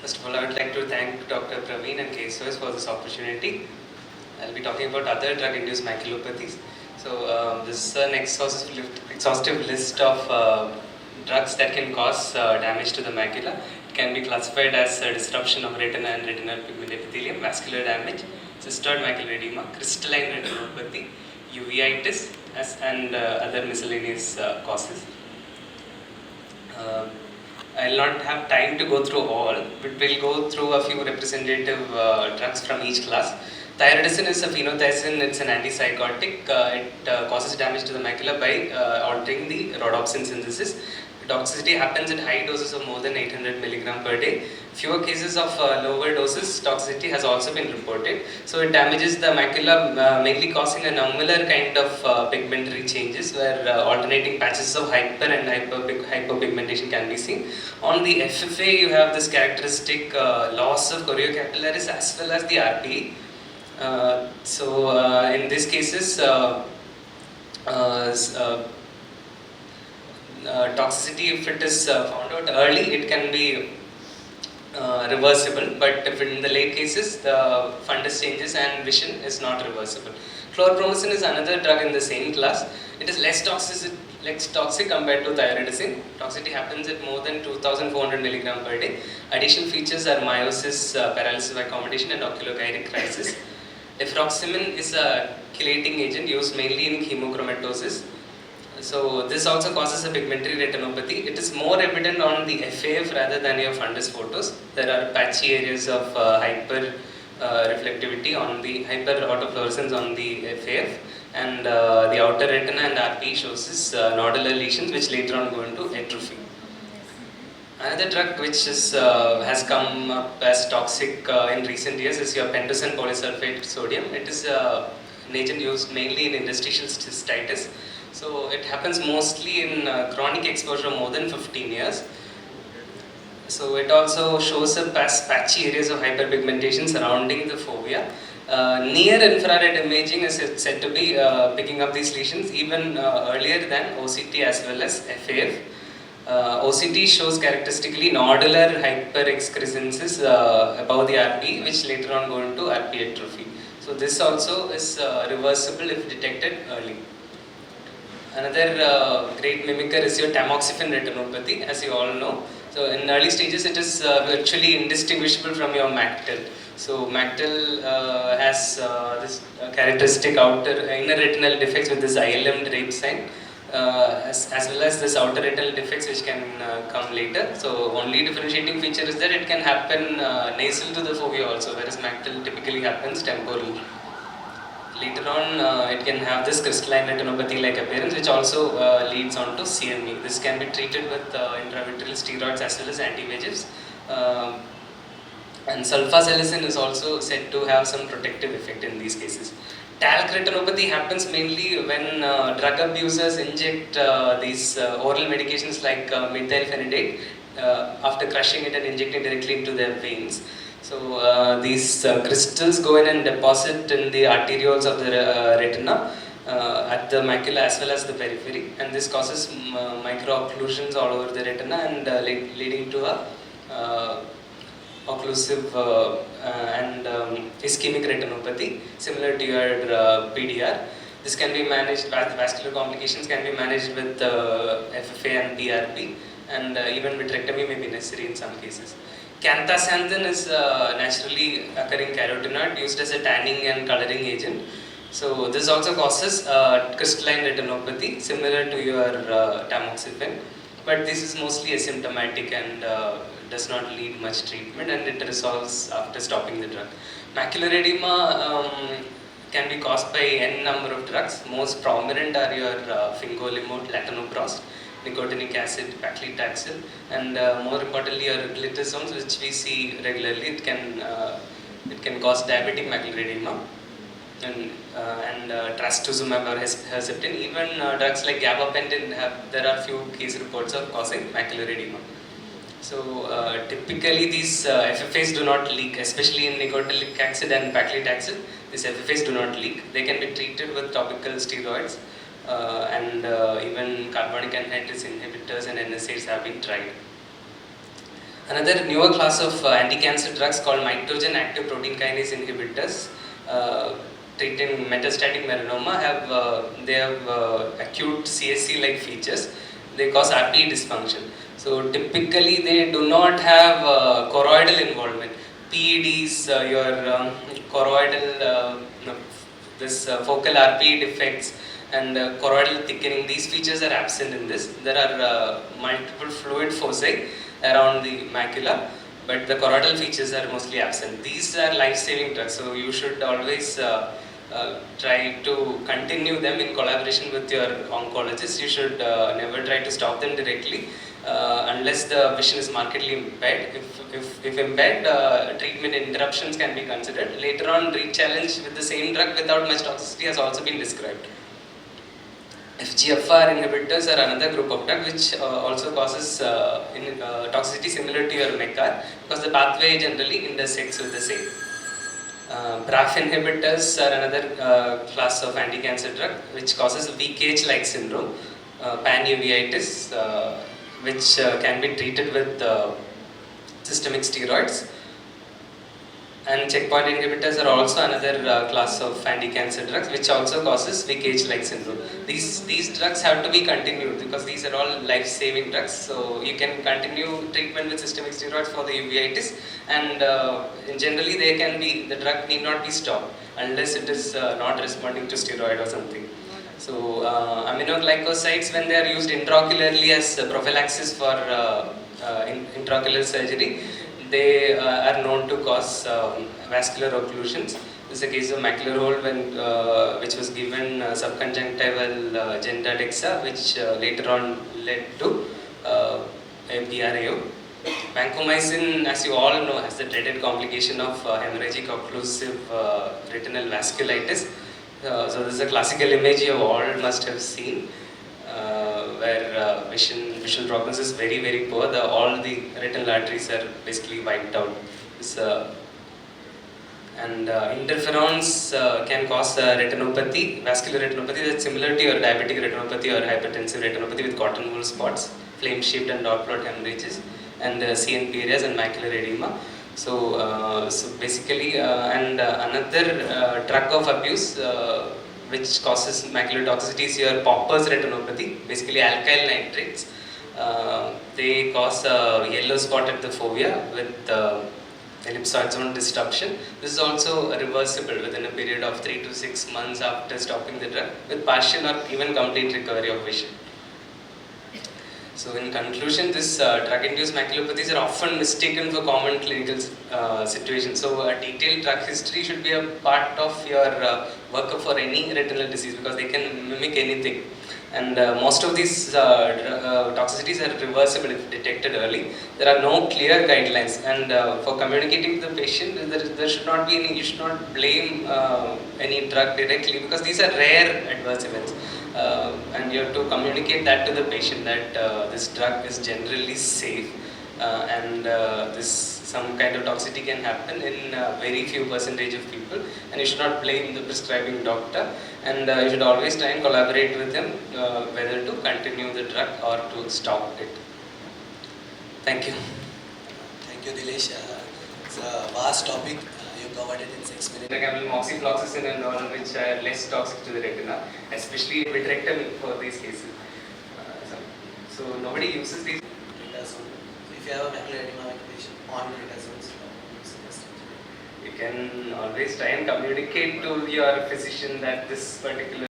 First of all, I would like to thank Dr. Praveen and KSOS for this opportunity. I'll be talking about other drug-induced maculopathies. This is an exhaustive list of drugs that can cause damage to the macula. It can be classified as disruption of retina and retinal pigment epithelium, vascular damage, cystoid macular edema, crystalline retinopathy, uveitis, and other miscellaneous causes. I'll not have time to go through all, but we'll go through a few representative drugs from each class. Thyroidazine is a phenothiazine, it's an antipsychotic. It causes damage to the macula by altering the rhodopsin synthesis. Toxicity happens at high doses of more than 800 mg per day. Fewer cases of lower doses toxicity has also been reported. So it damages the macula, mainly causing a nummular kind of pigmentary changes where alternating patches of hyper and hypopigmentation can be seen. On the FFA, you have this characteristic loss of choriocapillaris as well as the RPE. In these cases, toxicity, if it is found out early, it can be reversible, but if in the late cases the fundus changes and vision is not reversible. Chlorpromazine is another drug in the same class. It is less toxic compared to thyroidazine. Toxicity happens at more than 2400 mg per day. Additional features are meiosis, paralysis of accommodation, and oculogyric crisis. Efroximine is a chelating agent used mainly in hemochromatosis. So this also causes a pigmentary retinopathy. It is more evident on the FAF rather than your fundus photos. There are patchy areas of hyper reflectivity on the hyper autofluorescence on the FAF, and the outer retina and RP shows this nodular lesions which later on go into atrophy. Another drug which has come up as toxic in recent years is your pentosan polysulfate sodium. It is an agent used mainly in interstitial cystitis. So it happens mostly in chronic exposure more than 15 years. So it also shows up as patchy areas of hyperpigmentation surrounding the fovea. Near infrared imaging is said to be picking up these lesions even earlier than OCT as well as FAF. OCT shows characteristically nodular hyperexcrescences above the RP, which later on go into RP atrophy. So this also is reversible if detected early. Another great mimicker is your tamoxifen retinopathy, as you all know. So in early stages, it is virtually indistinguishable from your Mactel. So Mactel has this characteristic inner retinal defects with this ILM drape sign, as well as this outer retinal defects which can come later. So only differentiating feature is that it can happen nasal to the fovea also, whereas Mactel typically happens temporal. Later on, it can have this crystalline retinopathy-like appearance, which also leads on to CME. This can be treated with intravitreal steroids as well as anti-VEGFs. And sulfasalazine is also said to have some protective effect in these cases. Talc retinopathy happens mainly when drug abusers inject these oral medications like methylphenidate after crushing it and injecting directly into their veins. So these crystals go in and deposit in the arterioles of the retina at the macula as well as the periphery, and this causes micro-occlusions all over the retina and leading to a occlusive and ischemic retinopathy similar to your PDR. This can be managed, vascular complications can be managed with FFA and PRP, and even vitrectomy may be necessary in some cases. Canthaxanthin is a naturally occurring carotenoid used as a tanning and coloring agent. So this also causes crystalline retinopathy similar to your tamoxifen, but this is mostly asymptomatic and does not need much treatment, and it resolves after stopping the drug. Macular edema can be caused by n number of drugs. Most prominent are your fingolimod, latanoprost, nicotinic acid, paclitaxel, and more importantly your glitazones, which we see regularly. It can cause diabetic macular edema, and trastuzumab or herceptin. Even drugs like gabapentin there are few case reports of causing macular edema. So typically these FFAs do not leak, especially in nicotinic acid and paclitaxel. These FFAs do not leak. They can be treated with topical steroids, and even carbonic anhydrase inhibitors and NSAIDs have been tried. Another newer class of anti-cancer drugs called mitogen active protein kinase inhibitors treating metastatic melanoma they have acute CSC-like features. They cause RPE dysfunction. So typically they do not have choroidal involvement. PEDs, your choroidal, no, this focal RPE defects and choroidal thickening, these features are absent in this. There are multiple fluid foci around the macula, but the choroidal features are mostly absent. These are life-saving drugs, so you should always try to continue them in collaboration with your oncologist. You should never try to stop them directly unless the vision is markedly impaired. If impaired, treatment interruptions can be considered. Later on, re-challenge with the same drug without much toxicity has also been described. FGFR inhibitors are another group of drugs which also causes toxicity similar to your MECAR because the pathway generally intersects with the same. BRAF inhibitors are another class of anti-cancer drug which causes VKH-like syndrome, pan-uveitis, which can be treated with systemic steroids. And checkpoint inhibitors are also another class of anti-cancer drugs which also causes VKH-like syndrome. These drugs have to be continued because these are all life-saving drugs. So you can continue treatment with systemic steroids for the uveitis, and generally the drug need not be stopped unless it is not responding to steroid or something. So aminoglycosides, when they are used intraocularly as prophylaxis for intraocular surgery, they are known to cause vascular occlusions. This is a case of macular hole which was given subconjunctival Gentadexa, which later on led to a PRAO. Vancomycin, as you all know, has the dreaded complication of hemorrhagic occlusive retinal vasculitis. So this is a classical image you all must have seen, where visual prognosis is very, very poor. All the retinal arteries are basically wiped out. Interferons can cause retinopathy, vascular retinopathy that's similar to your diabetic retinopathy or hypertensive retinopathy with cotton wool spots, flame-shaped and dot plot hemorrhages, and CNP areas and macular edema. So basically, another drug of abuse which causes macular toxicity is your Popper's retinopathy, basically alkyl nitrates. They cause yellow spot at the fovea with ellipsoid zone disruption. This is also reversible within a period of 3 to 6 months after stopping the drug with partial or even complete recovery of vision. So in conclusion, this drug-induced maculopathies are often mistaken for common clinical situations. So a detailed drug history should be a part of your workup for any retinal disease because they can mimic anything. And most of these toxicities are reversible if detected early. There are no clear guidelines, and for communicating to the patient, there should not be any. You should not blame any drug directly because these are rare adverse events. And you have to communicate that to the patient that this drug is generally safe and some kind of toxicity can happen in very few percentage of people, and you should not blame the prescribing doctor, and you should always try and collaborate with them whether to continue the drug or to stop it. Thank you. Thank you, Dhileesh. It's a vast topic. You covered it in 6 minutes. Like moxifloxacin and all, which are less toxic to the retina, especially vitrectomy for these cases. So nobody uses these. If you have a macular edema medication on retazones, you can always try and communicate to your physician that this particular